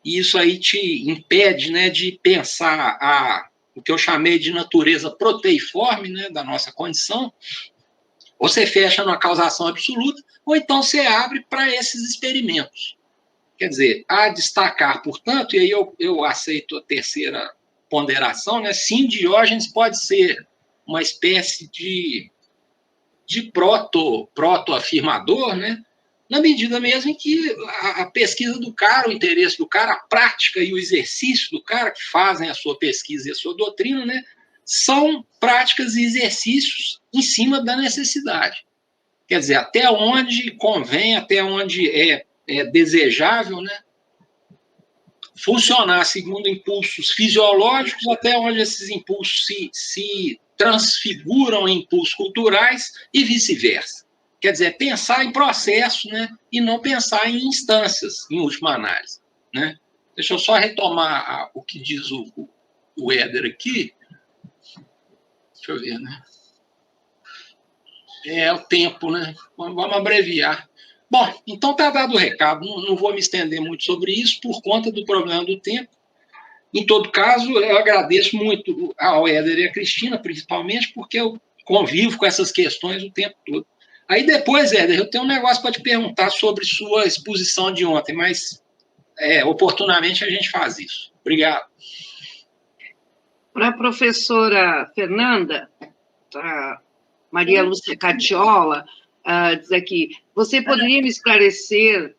[SPEAKER 4] e isso aí te impede, né, de pensar o que eu chamei de natureza proteiforme, né, da nossa condição, ou você fecha numa causação absoluta, ou então você abre para esses experimentos. Quer dizer, a destacar, portanto, e aí eu aceito a terceira ponderação, né? Sim, Diógenes pode ser uma espécie de proto-afirmador, né? Na medida mesmo em que a pesquisa do cara, o interesse do cara, a prática e o exercício do cara que fazem a sua pesquisa e a sua doutrina, né? São práticas e exercícios em cima da necessidade. Quer dizer, até onde convém, até onde é desejável, né? Funcionar segundo impulsos fisiológicos, até onde esses impulsos se transfiguram em impulsos culturais e vice-versa. Quer dizer, pensar em processo, né? E não pensar em instâncias, em última análise, né? Deixa eu só retomar o que diz o Éder aqui. Deixa eu ver, né? O tempo, né? Vamos abreviar. Bom, então está dado o recado. Não vou me estender muito sobre isso por conta do problema do tempo. Em todo caso, eu agradeço muito ao Éder e à Cristina, principalmente, porque eu convivo com essas questões o tempo todo. Aí depois, Éder, eu tenho um negócio para te perguntar sobre sua exposição de ontem, mas oportunamente a gente faz isso. Obrigado.
[SPEAKER 3] Para a professora Fernanda, Maria Lúcia Catiola, diz aqui, você poderia me esclarecer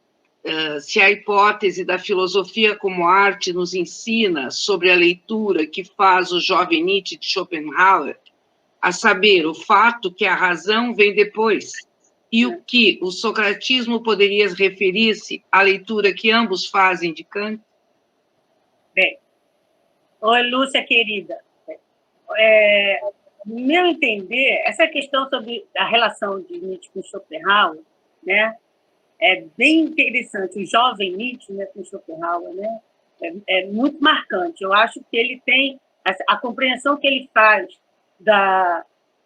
[SPEAKER 3] se a hipótese da filosofia como arte nos ensina sobre a leitura que faz o jovem Nietzsche de Schopenhauer, a saber, o fato que a razão vem depois, e o que o socratismo poderia referir-se à leitura que ambos fazem de Kant?
[SPEAKER 5] Bem, oi, Lúcia, querida. No meu entender, essa questão sobre a relação de Nietzsche com Schopenhauer, né, é bem interessante. O jovem Nietzsche, né, com Schopenhauer, né, é muito marcante. Eu acho que ele tem a compreensão que ele faz da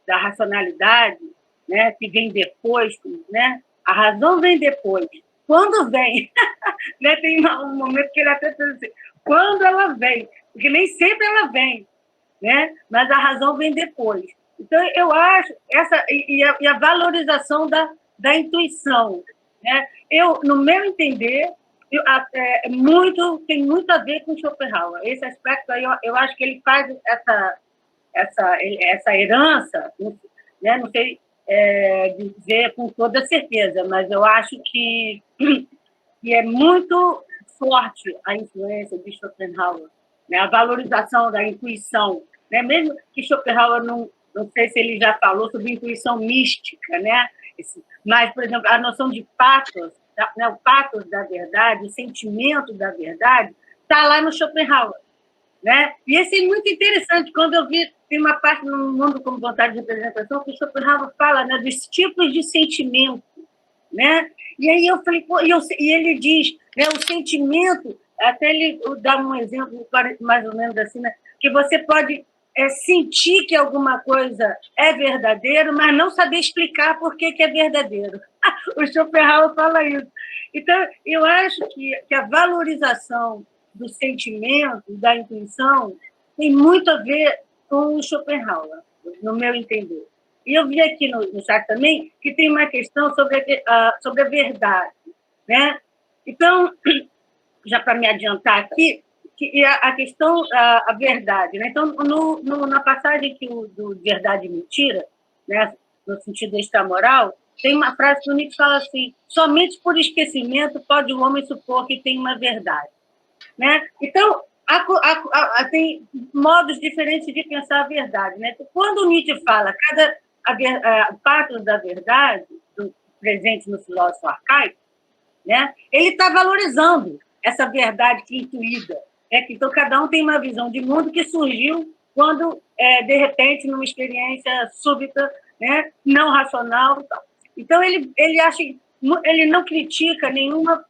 [SPEAKER 5] racionalidade, né, que vem depois, né, a razão vem depois. Quando vem? Né, tem um momento que ele até diz assim, quando ela vem, porque nem sempre ela vem, né, mas a razão vem depois. Então, eu acho e a valorização da intuição, né? No meu entender, tem muito a ver com Schopenhauer. Esse aspecto aí, eu acho que ele faz essa herança, né? Não sei dizer com toda certeza, mas eu acho que é muito forte a influência de Schopenhauer, né? A valorização da intuição, né? Mesmo que Schopenhauer não sei se ele já falou sobre intuição mística, né? Mas, por exemplo, a noção de pathos, né? O pathos da verdade, o sentimento da verdade, está lá no Schopenhauer, né? E esse é muito interessante. Quando eu vi, tem uma parte no Mundo como Vontade de Representação que o Schopenhauer fala, né, dos tipos de sentimento, né? E aí eu falei, e ele diz, né, o sentimento, até ele dá um exemplo mais ou menos assim, né, que você pode sentir que alguma coisa é verdadeiro, mas não saber explicar por que é verdadeiro. O Schopenhauer fala isso. Então, eu acho que a valorização do sentimento, da intuição, tem muito a ver com o Schopenhauer, no meu entender. E eu vi aqui no chat também que tem uma questão sobre a verdade, né? Então, já para me adiantar aqui, que a questão, a verdade, né? Então, na passagem do Verdade e Mentira, né, no sentido extramoral, tem uma frase que o Nietzsche fala assim, somente por esquecimento pode o homem supor que tem uma verdade, né? Então, tem modos diferentes de pensar a verdade, né? Quando o Nietzsche fala parte da verdade, presente no filósofo arcaico, né, ele está valorizando essa verdade que é intuída. Então, cada um tem uma visão de mundo que surgiu quando, de repente, numa experiência súbita, né, não racional. Então, ele não critica nenhuma.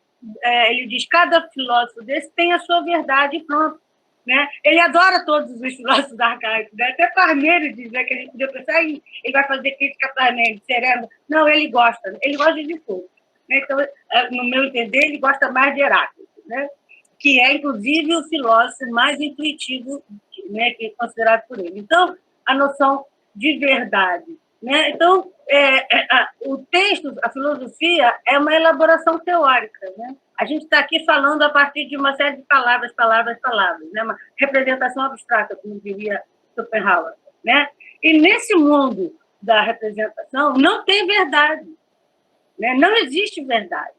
[SPEAKER 5] Ele diz que cada filósofo desse tem a sua verdade e pronto. Né? Ele adora todos os filósofos arcaicos. Né? Até Parmênides diz, né, que a gente podia pensar ele vai fazer crítica a Parmênides, Sereno. Não, ele gosta de tudo. Né? Então, no meu entender, ele gosta mais de Heráclito, né? Que é, inclusive, o filósofo mais intuitivo, né, que é considerado por ele. Então, a noção de verdade. Né? Então, o texto, a filosofia, é uma elaboração teórica. Né? A gente está aqui falando a partir de uma série de palavras, né? Uma representação abstrata, como diria Schopenhauer. Né? E nesse mundo da representação, não tem verdade. Né? Não existe verdade.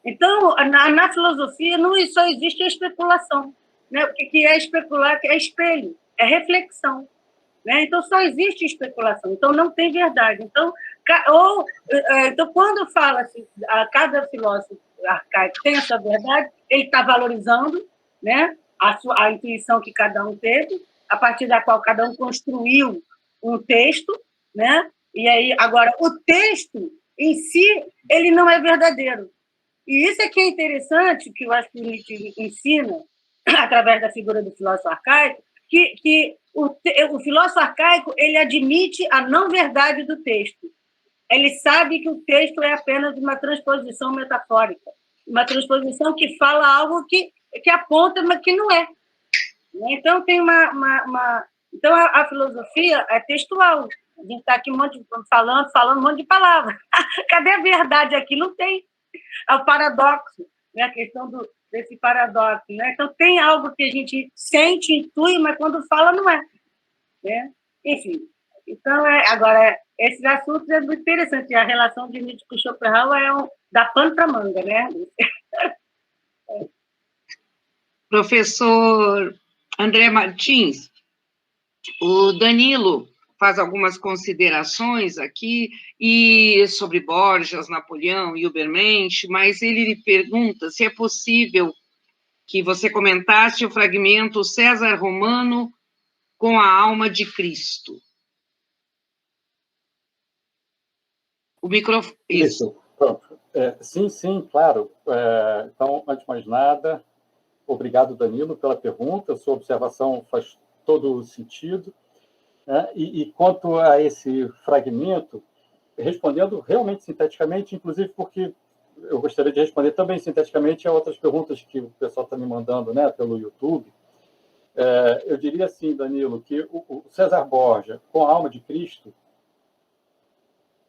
[SPEAKER 5] Então, na filosofia, não só existe a especulação. Né? O que é especular? Que é espelho, é reflexão. Né? Então, só existe especulação. Então, não tem verdade. Então, quando fala-se, cada filósofo arcaico tem a sua verdade, ele está valorizando, né, a intuição que cada um teve, a partir da qual cada um construiu um texto, né? E aí, agora, o texto em si, ele não é verdadeiro. E isso é que é interessante, que eu acho que o Nietzsche ensina, através da figura do filósofo arcaico, que o filósofo arcaico ele admite a não-verdade do texto. Ele sabe que o texto é apenas uma transposição metafórica, uma transposição que fala algo que aponta, mas que não é. Então, tem então, a filosofia é textual. A gente está aqui falando um monte de palavras. Cadê a verdade aqui? Não tem. É o paradoxo, né? A questão desse paradoxo. Né? Então, tem algo que a gente sente, intui, mas quando fala, não é. Né? Enfim. Então, agora, esses assuntos é muito interessante. A relação de Nietzsche com Schopenhauer dá pano para manga, né?
[SPEAKER 3] Professor André Martins, o Danilo faz algumas considerações aqui e sobre Borges, Napoleão e Ubermensch, mas ele lhe pergunta se é possível que você comentasse o fragmento César Romano com a alma de Cristo. O microfone.
[SPEAKER 2] Isso. Pronto. Sim, claro. Então, antes de mais nada, obrigado, Danilo, pela pergunta. Sua observação faz todo o sentido. E quanto a esse fragmento, respondendo realmente sinteticamente, inclusive porque eu gostaria de responder também sinteticamente a outras perguntas que o pessoal está me mandando, né, pelo YouTube. Eu diria assim, Danilo, que o César Borja, com a alma de Cristo,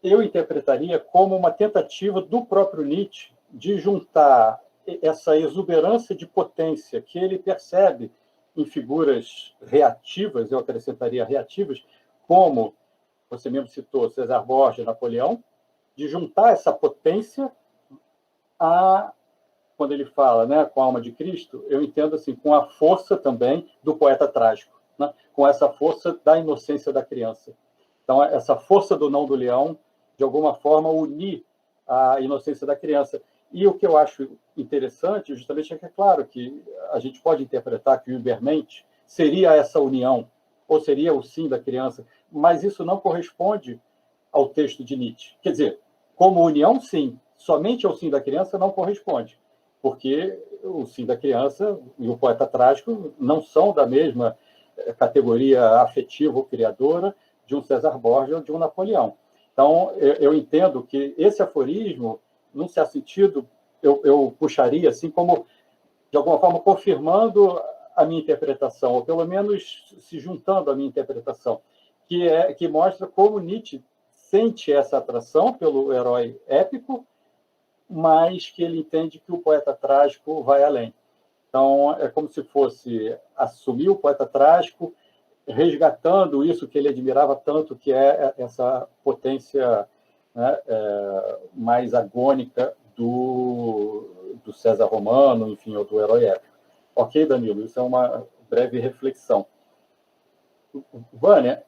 [SPEAKER 2] eu interpretaria como uma tentativa do próprio Nietzsche de juntar essa exuberância de potência que ele percebe em figuras reativas, eu acrescentaria reativas, como você mesmo citou, César Borja, Napoleão, de juntar essa potência quando ele fala, né, com a alma de Cristo, eu entendo assim, com a força também do poeta trágico, né, com essa força da inocência da criança. Então, essa força do não do leão, de alguma forma, unir a inocência da criança. E o que eu acho interessante, justamente, é que é claro que a gente pode interpretar que o Ubermensch seria essa união, ou seria o sim da criança, mas isso não corresponde ao texto de Nietzsche. Quer dizer, como união, sim, somente ao sim da criança não corresponde, porque o sim da criança e o poeta trágico não são da mesma categoria afetiva ou criadora de um César Borja ou de um Napoleão. Então, eu entendo que esse aforismo, num certo sentido, eu puxaria assim como, de alguma forma, confirmando a minha interpretação, ou pelo menos se juntando à minha interpretação, que mostra como Nietzsche sente essa atração pelo herói épico, mas que ele entende que o poeta trágico vai além. Então, é como se fosse assumir o poeta trágico, resgatando isso que ele admirava tanto, que é essa potência, né, mais agônica do César Romano, enfim, ou do herói épico. Ok, Danilo? Isso é uma breve reflexão. Vânia?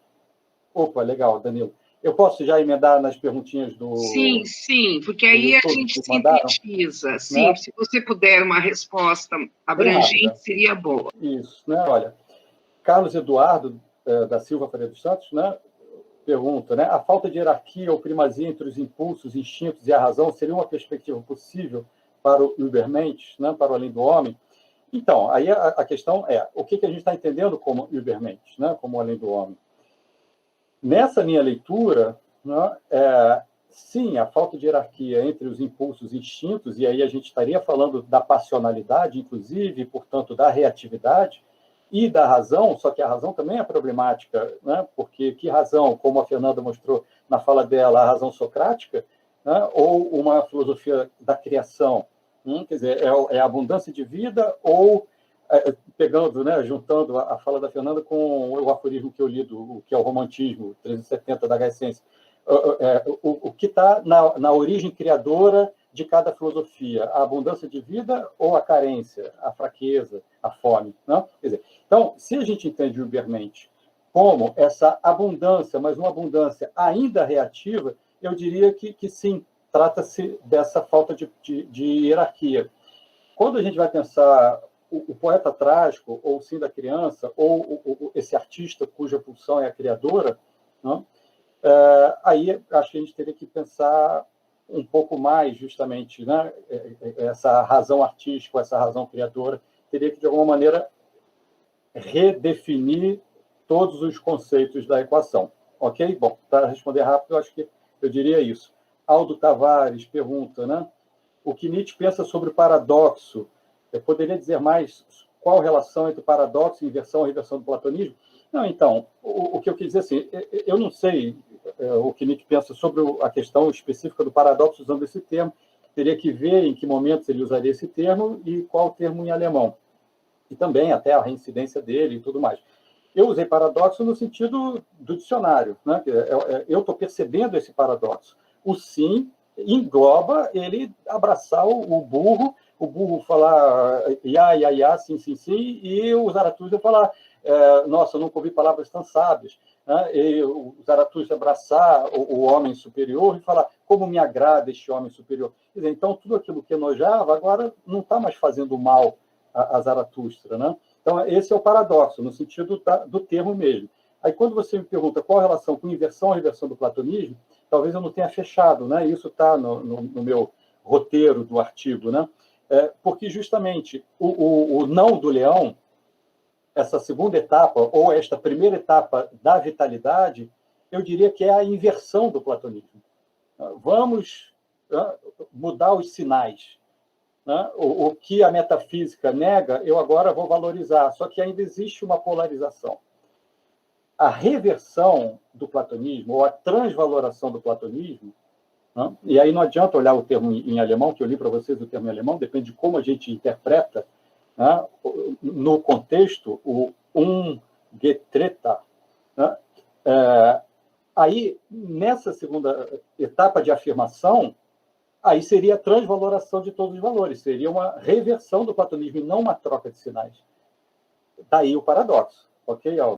[SPEAKER 2] Opa, legal, Danilo. Eu posso já emendar nas perguntinhas do...
[SPEAKER 3] Sim, porque aí a gente sintetiza. Sim, né? Se você puder uma resposta abrangente, seria boa.
[SPEAKER 2] Isso, né? Olha, Carlos Eduardo da Silva Pereira dos Santos, né, pergunta, né, a falta de hierarquia ou primazia entre os impulsos, instintos e a razão seria uma perspectiva possível para o Ubermensch, né, para o além do homem? Então, aí a questão é, o que a gente está entendendo como Ubermensch, né, como além do homem? Nessa minha leitura, né, sim, a falta de hierarquia entre os impulsos e instintos, e aí a gente estaria falando da passionalidade, inclusive, e, portanto, da reatividade, e da razão, só que a razão também é problemática, né? Porque que razão, como a Fernanda mostrou na fala dela, a razão socrática, né? Ou uma filosofia da criação, quer dizer, é a abundância de vida, ou, pegando, né, juntando a fala da Fernanda com o aforismo que eu li, que é o romantismo, 370 da Essência, o que está na origem criadora de cada filosofia, a abundância de vida ou a carência, a fraqueza, a fome, não? Quer dizer, então, se a gente entende o Ubermensch como essa abundância, mas uma abundância ainda reativa, eu diria que sim, trata-se dessa falta de hierarquia. Quando a gente vai pensar o poeta trágico, ou o sim da criança, ou esse artista cuja pulsão é a criadora, né? Aí acho que a gente teria que pensar um pouco mais, justamente, né? Essa razão artística, essa razão criadora, teria que, de alguma maneira, redefinir todos os conceitos da equação. Ok? Bom, para responder rápido, eu acho que eu diria isso. Aldo Tavares pergunta, né? O que Nietzsche pensa sobre o paradoxo? Eu poderia dizer mais qual a relação entre paradoxo, inversão e reversão do platonismo? Não, então, o que eu quis dizer assim, eu não sei o que Nietzsche pensa sobre a questão específica do paradoxo usando esse termo, teria que ver em que momentos ele usaria esse termo e qual o termo em alemão. E também até a reincidência dele e tudo mais. Eu usei paradoxo no sentido do dicionário, né? Eu estou percebendo esse paradoxo. O sim engloba ele abraçar o burro falar ia, sim, sim, sim, e o Zaratustra falar, nossa, eu nunca ouvi palavras tão sábias. Né? E o Zaratustra abraçar o homem superior e falar, como me agrada este homem superior. Quer dizer, então, tudo aquilo que enojava, agora não está mais fazendo mal a Zaratustra. Né? Então, esse é o paradoxo, no sentido do termo mesmo. Aí, quando você me pergunta qual a relação com inversão e reversão do platonismo, talvez eu não tenha fechado, né? Isso está no meu roteiro do artigo, né? Porque, justamente, o não do leão, essa segunda etapa, ou esta primeira etapa da vitalidade, eu diria que é a inversão do platonismo. Vamos mudar os sinais. Né? O que a metafísica nega, eu agora vou valorizar, só que ainda existe uma polarização. A reversão do platonismo, ou a transvaloração do platonismo, né? E aí não adianta olhar o termo em alemão, que eu li para vocês o termo em alemão, depende de como a gente interpreta, né? No contexto, o Ungetreta. Né? Aí, nessa segunda etapa de afirmação, aí seria a transvaloração de todos os valores, seria uma reversão do platonismo e não uma troca de sinais. Daí o paradoxo, ok, Aldo?